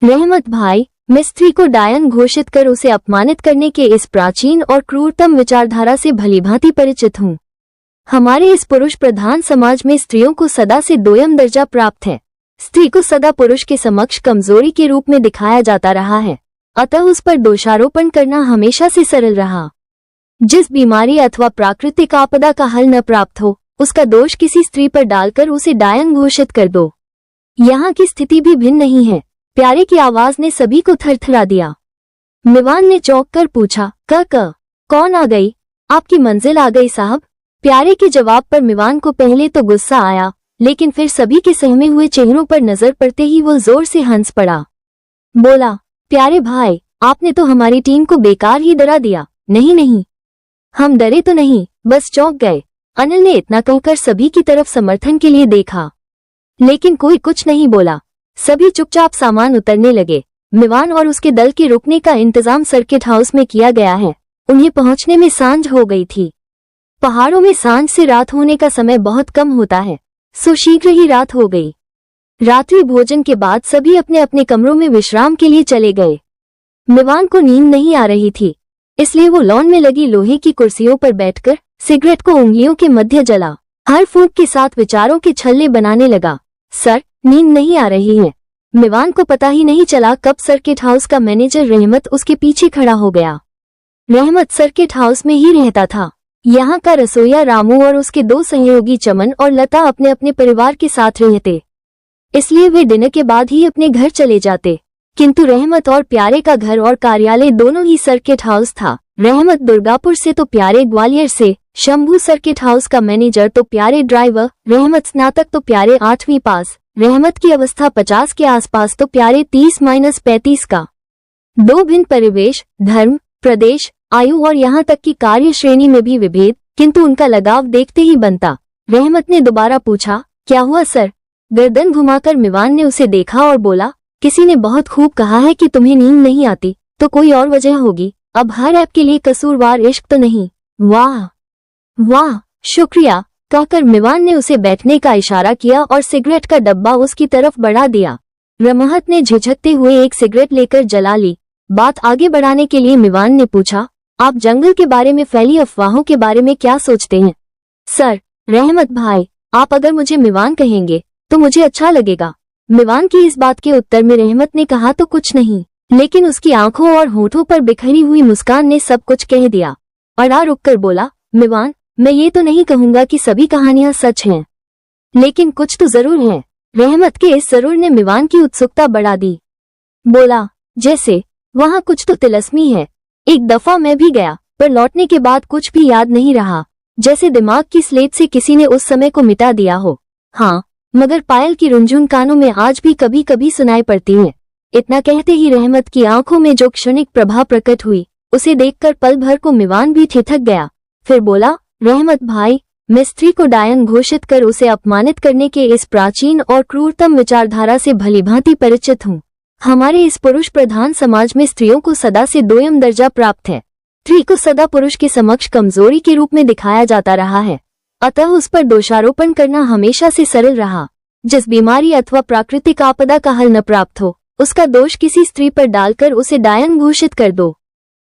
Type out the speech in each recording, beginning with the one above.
रहमत भाई, मैं स्त्री को डायन घोषित कर उसे अपमानित करने के इस प्राचीन और क्रूरतम विचारधारा से भलीभांति परिचित हूँ। हमारे इस पुरुष प्रधान समाज में स्त्रियों को सदा से दोयम दर्जा प्राप्त है। स्त्री को सदा पुरुष के समक्ष कमजोरी के रूप में दिखाया जाता रहा है, अतः उस पर दोषारोपण करना हमेशा से सरल रहा। जिस बीमारी अथवा प्राकृतिक आपदा का हल न प्राप्त हो, उसका दोष किसी स्त्री पर डालकर उसे डायन घोषित कर दो। यहाँ की स्थिति भी भिन्न नहीं है। प्यारे की आवाज ने सभी को थरथरा दिया। मिवान ने चौंक कर पूछा, क कौन आ गई? आपकी मंजिल आ गई साहब। प्यारे के जवाब पर मिवान को पहले तो गुस्सा आया, लेकिन फिर सभी के सहमे हुए चेहरों पर नजर पड़ते ही वो जोर से हंस पड़ा। बोला, प्यारे भाई, आपने तो हमारी टीम को बेकार ही डरा दिया। नहीं नहीं, हम डरे तो नहीं, बस चौंक गए। अनिल ने इतना कहकर सभी की तरफ समर्थन के लिए देखा, लेकिन कोई कुछ नहीं बोला। सभी चुपचाप सामान उतरने लगे। मिवान और उसके दल के रुकने का इंतजाम सर्किट हाउस में किया गया है। उन्हें पहुंचने में सांझ हो गई थी। पहाड़ों में सांझ से रात होने का समय बहुत कम होता है, सो शीघ्र ही रात हो गई। रात्रि भोजन के बाद सभी अपने अपने कमरों में विश्राम के लिए चले गए। मिवान को नींद नहीं आ रही थी, इसलिए वो लॉन में लगी लोहे की कुर्सियों पर बैठकर सिगरेट को उंगलियों के मध्य जला हर फूंक के साथ विचारों के छल्ले बनाने लगा। सर, नींद नहीं आ रही है। मिवान को पता ही नहीं चला कब सर्किट हाउस का मैनेजर रहमत उसके पीछे खड़ा हो गया। रहमत सर्किट हाउस में ही रहता था। यहाँ का रसोइया रामू और उसके दो सहयोगी चमन और लता अपने अपने परिवार के साथ रहते, इसलिए वे डिनर के बाद ही अपने घर चले जाते। किंतु रहमत और प्यारे का घर और कार्यालय दोनों ही सर्किट हाउस था। रहमत दुर्गापुर से तो प्यारे ग्वालियर से। शंभू सर्किट हाउस का मैनेजर तो प्यारे ड्राइवर। रहमत स्नातक तो प्यारे 8वीं पास। रहमत की अवस्था 50 के आसपास तो प्यारे 30-35 का। दो भिन्न परिवेश, धर्म, प्रदेश, आयु और यहाँ तक कि कार्य श्रेणी में भी विभेद, किंतु उनका लगाव देखते ही बनता। रहमत ने दोबारा पूछा, क्या हुआ सर? गर्दन घुमाकर मिवान ने उसे देखा और बोला, किसी ने बहुत खूब कहा है कि तुम्हें नींद नहीं आती, तो कोई और वजह होगी। अब हर ऐप के लिए कसूरवार इश्क तो नहीं। वाह वाह, शुक्रिया, कहकर मिवान ने उसे बैठने का इशारा किया और सिगरेट का डब्बा उसकी तरफ बढ़ा दिया। रहमत ने झिझकते हुए एक सिगरेट लेकर जला ली। बात आगे बढ़ाने के लिए मिवान ने पूछा, आप जंगल के बारे में फैली अफवाहों के बारे में क्या सोचते हैं? सर, रहमत भाई, आप अगर मुझे मिवान कहेंगे तो मुझे अच्छा लगेगा। मिवान की इस बात के उत्तर में रहमत ने कहा तो कुछ नहीं, लेकिन उसकी आंखों और होठों पर बिखरी हुई मुस्कान ने सब कुछ कह दिया। अड़ा रुककर बोला, मिवान, मैं ये तो नहीं कहूंगा कि सभी कहानियां सच हैं, लेकिन कुछ तो जरूर है। रहमत के इस जरूर ने मिवान की उत्सुकता बढ़ा दी। बोला, जैसे? वहाँ कुछ तो तिलस्मी है। एक दफा मैं भी गया, पर लौटने के बाद कुछ भी याद नहीं रहा, जैसे दिमाग की स्लेट से किसी ने उस समय को मिटा दिया हो। हाँ, मगर पायल की रुंझुन कानों में आज भी कभी कभी सुनाई पड़ती है। इतना कहते ही रहमत की आंखों में जो क्षणिक प्रभा प्रकट हुई, उसे देखकर पल भर को मिवान भी ठिठक गया। फिर बोला, रहमत भाई, मैं स्त्री को डायन घोषित कर उसे अपमानित करने के इस प्राचीन और क्रूरतम विचारधारा से भलीभांति परिचित हूँ। हमारे इस पुरुष प्रधान समाज में स्त्रियों को सदा से दोयम दर्जा प्राप्त है। स्त्री को सदा पुरुष के समक्ष कमजोरी के रूप में दिखाया जाता रहा है, अतः उस पर दोषारोपण करना हमेशा से सरल रहा। जिस बीमारी अथवा प्राकृतिक आपदा का हल न प्राप्त हो, उसका दोष किसी स्त्री पर डालकर उसे डायन घोषित कर दो।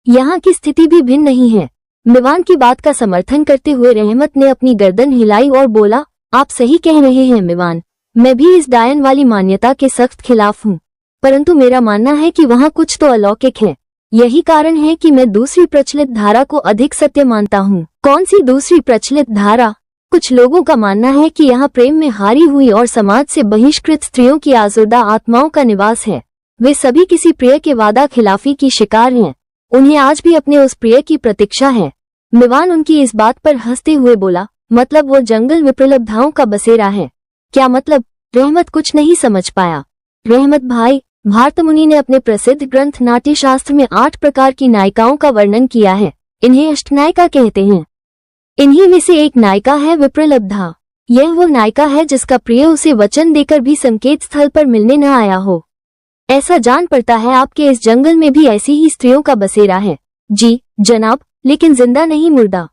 यहाँ की स्थिति भी भिन्न नहीं है। मिवान की बात का समर्थन करते हुए रहमत ने अपनी गर्दन हिलाई और बोला, आप सही कह रहे हैं मिवान, मैं भी इस डायन वाली मान्यता के सख्त खिलाफ हूँ, परंतु मेरा मानना है कि वहाँ कुछ तो अलौकिक है। यही कारण है कि मैं दूसरी प्रचलित धारा को अधिक सत्य मानता हूँ। कौन सी दूसरी प्रचलित धारा? कुछ लोगों का मानना है कि यहाँ प्रेम में हारी हुई और समाज से बहिष्कृत स्त्रियों की आज़ुर्दा आत्माओं का निवास है। वे सभी किसी प्रिय के वादा खिलाफी की शिकार हैं। उन्हें आज भी अपने उस प्रिय की प्रतीक्षा है। मिवान उनकी इस बात पर हंसते हुए बोला, मतलब वो जंगल विप्रलब्धाओं का बसेरा है? क्या मतलब? रहमत कुछ नहीं समझ पाया। रहमत भाई, भारतमुनि ने अपने प्रसिद्ध ग्रंथ नाट्यशास्त्र में 8 प्रकार की नायिकाओं का वर्णन किया है। इन्हें अष्टनायिका कहते हैं। इन्हीं में से एक नायिका है विप्रलब्धा। यह वो नायिका है जिसका प्रिय उसे वचन देकर भी संकेत स्थल पर मिलने न आया हो। ऐसा जान पड़ता है आपके इस जंगल में भी ऐसी ही स्त्रियों का बसेरा है। जी जनाब, लेकिन जिंदा नहीं, मुर्दा।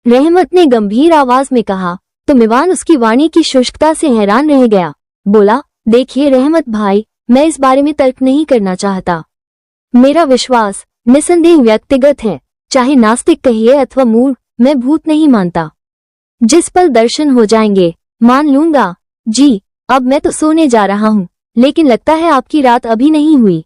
रहमत ने गंभीर आवाज में कहा, तो मिवान उसकी वाणी की शुष्कता से हैरान रह गया। बोला, देखिए रहमत भाई, मैं इस बारे में तर्क नहीं करना चाहता। मेरा विश्वास निसंदेह व्यक्तिगत है, चाहे नास्तिक कहिए अथवा मूढ़, मैं भूत नहीं मानता। जिस पल दर्शन हो जाएंगे मान लूंगा। जी, अब मैं तो सोने जा रहा हूँ, लेकिन लगता है आपकी रात अभी नहीं हुई।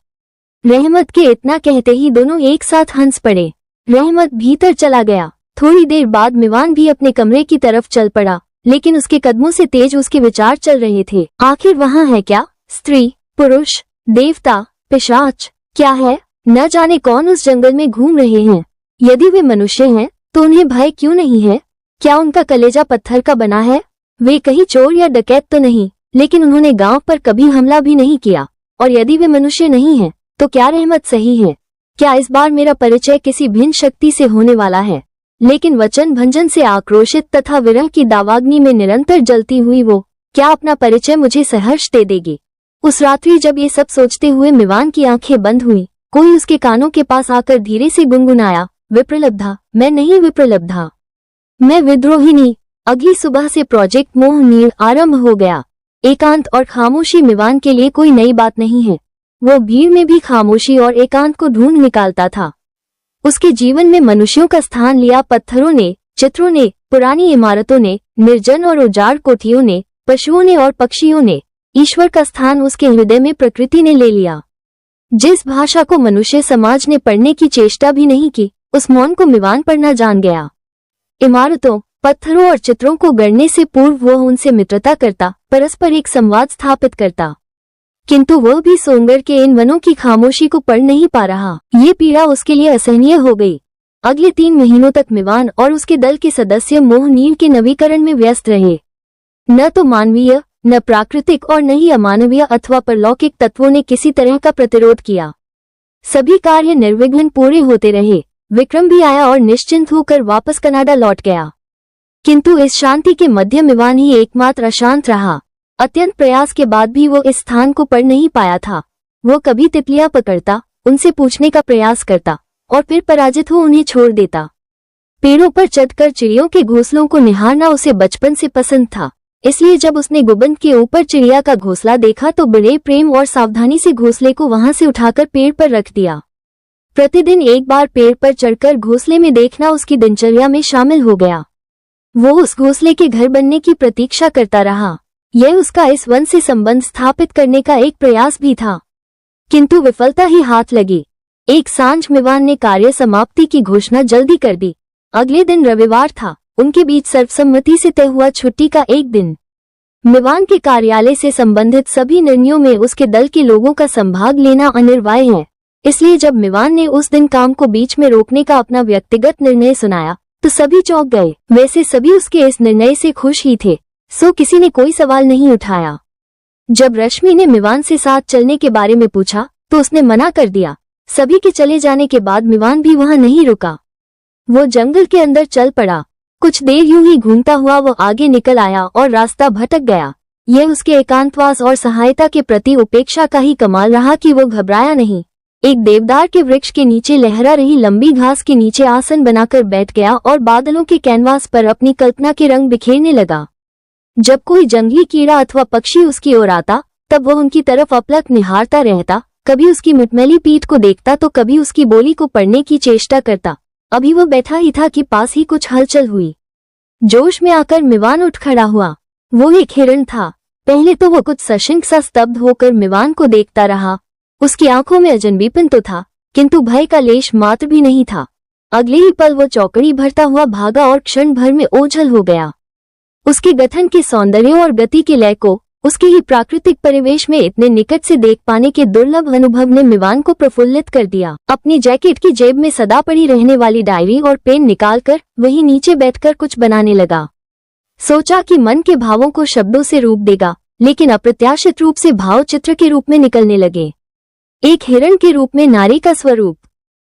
रहमत के इतना कहते ही दोनों एक साथ हंस पड़े। रहमत भीतर चला गया। थोड़ी देर बाद मिवान भी अपने कमरे की तरफ चल पड़ा, लेकिन उसके कदमों से तेज उसके विचार चल रहे थे। आखिर वहाँ है क्या? स्त्री, पुरुष, देवता, पिशाच, क्या है? न जाने कौन उस जंगल में घूम रहे हैं। यदि वे मनुष्य हैं तो उन्हें भय क्यों नहीं है? क्या उनका कलेजा पत्थर का बना है? वे कहीं चोर या डकैत तो नहीं, लेकिन उन्होंने गांव पर कभी हमला भी नहीं किया। और यदि वे मनुष्य नहीं हैं, तो क्या रहमत सही है? क्या इस बार मेरा परिचय किसी भिन्न शक्ति से होने वाला है? लेकिन वचन भंजन से आक्रोशित तथा विरह की दावाग्नि में निरंतर जलती हुई वो क्या अपना परिचय मुझे सहर्ष दे देगी? उस रात्रि जब ये सब सोचते हुए मिवान की आंखें बंद हुई, कोई उसके कानों के पास आकर धीरे से गुनगुनाया, विप्रलब्धा, मैं नहीं विप्रलब्धा, मैं विद्रोहिनी। अगली सुबह से प्रोजेक्ट मोह नील आरंभ हो गया। एकांत और खामोशी मिवान के लिए कोई नई बात नहीं है। वो भीड़ में भी खामोशी और एकांत को ढूंढ निकालता था। उसके जीवन में मनुष्यों का स्थान लिया पत्थरों ने, चित्रों ने, पुरानी इमारतों ने, निर्जन और उजाड़ कोठियों ने, पशुओं ने और पक्षियों ने। ईश्वर का स्थान उसके हृदय में प्रकृति ने ले लिया। जिस भाषा को मनुष्य समाज ने पढ़ने की चेष्टा भी नहीं की, उस मौन को मिवान पढ़ना जान गया। इमारतों, पत्थरों और चित्रों को गढ़ने से पूर्व वह उनसे मित्रता करता, परस्पर एक संवाद स्थापित करता। किंतु वह भी सोंगर के इन वनों की खामोशी को पढ़ नहीं पा रहा। ये पीड़ा उसके लिए असहनीय हो गई। अगले 3 महीनों तक मिवान और उसके दल के सदस्य मोह नील के नवीकरण में व्यस्त रहे। न तो मानवीय, न प्राकृतिक और न ही अमानवीय अथवा परलौकिक तत्वों ने किसी तरह का प्रतिरोध किया। सभी कार्य निर्विघ्न पूरे होते रहे। विक्रम भी आया और निश्चिंत होकर वापस कनाडा लौट गया। किंतु इस शांति के मध्य मिवान ही एकमात्र अशांत रहा। अत्यंत प्रयास के बाद भी वो इस स्थान को पढ़ नहीं पाया था। वो कभी तितलियां पकड़ता, उनसे पूछने का प्रयास करता और फिर पराजित हो उन्हें छोड़ देता। पेड़ों पर चढ़कर चिड़ियों के घोंसलों को निहारना उसे बचपन से पसंद था। इसलिए जब उसने गुंबद के ऊपर चिड़िया का घोंसला देखा तो बड़े प्रेम और सावधानी से घोंसले को वहां से उठाकर पेड़ पर रख दिया। प्रतिदिन एक बार पेड़ पर चढ़कर घोंसले में देखना उसकी दिनचर्या में शामिल हो गया। वो उस घोंसले के घर बनने की प्रतीक्षा करता रहा। यह उसका इस वन से संबंध स्थापित करने का एक प्रयास भी था, किंतु विफलता ही हाथ लगी। एक सांझ मिवान ने कार्य समाप्ति की घोषणा जल्दी कर दी। अगले दिन रविवार था। उनके बीच सर्वसम्मति से तय हुआ छुट्टी का एक दिन। मिवान के कार्यालय से संबंधित सभी निर्णयों में उसके दल के लोगों का संभाग लेना अनिवार्य है। इसलिए जब मिवान ने उस दिन काम को बीच में रोकने का अपना व्यक्तिगत निर्णय सुनाया तो सभी चौंक गए। वैसे सभी उसके इस निर्णय से खुश ही थे, सो किसी ने कोई सवाल नहीं उठाया। जब रश्मि ने मिवान से साथ चलने के बारे में पूछा तो उसने मना कर दिया। सभी के चले जाने के बाद मिवान भी वहां नहीं रुका। वो जंगल के अंदर चल पड़ा। कुछ देर यूं ही घूमता हुआ वो आगे निकल आया और रास्ता भटक गया। यह उसके एकांतवास और सहायता के प्रति उपेक्षा का ही कमाल रहा कि वो घबराया नहीं। एक देवदार के वृक्ष के नीचे लहरा रही लंबी घास के नीचे आसन बनाकर बैठ गया और बादलों के कैनवास पर अपनी कल्पना के रंग बिखेरने लगा। जब कोई जंगली कीड़ा अथवा पक्षी उसकी ओर आता तब वह उनकी तरफ अपलक निहारता रहता। कभी उसकी मुटमैली पीठ को देखता तो कभी उसकी बोली को पढ़ने की चेष्टा करता। अभी वो बैठा ही था कि पास ही कुछ हलचल हुई। जोश में आकर मिवान उठ खड़ा हुआ। वो एक हिरण था। पहले तो वो कुछ सशंक सा स्तब्ध होकर मिवान को देखता रहा। उसकी आंखों में अजनबीपन तो था, किंतु भय का लेश मात्र भी नहीं था। अगले ही पल वो चौकड़ी भरता हुआ भागा और क्षण भर में ओझल हो गया। उसके गठन के सौंदर्य और गति के लय को उसके ही प्राकृतिक परिवेश में इतने निकट से देख पाने के दुर्लभ अनुभव ने मिवान को प्रफुल्लित कर दिया। अपनी जैकेट की जेब में सदा पड़ी रहने वाली डायरी और पेन निकालकर वहीं नीचे बैठकर कुछ बनाने लगा। सोचा कि मन के भावों को शब्दों से रूप देगा, लेकिन अप्रत्याशित रूप से भाव चित्र के रूप में निकलने लगे। एक हिरण के रूप में नारी का स्वरूप।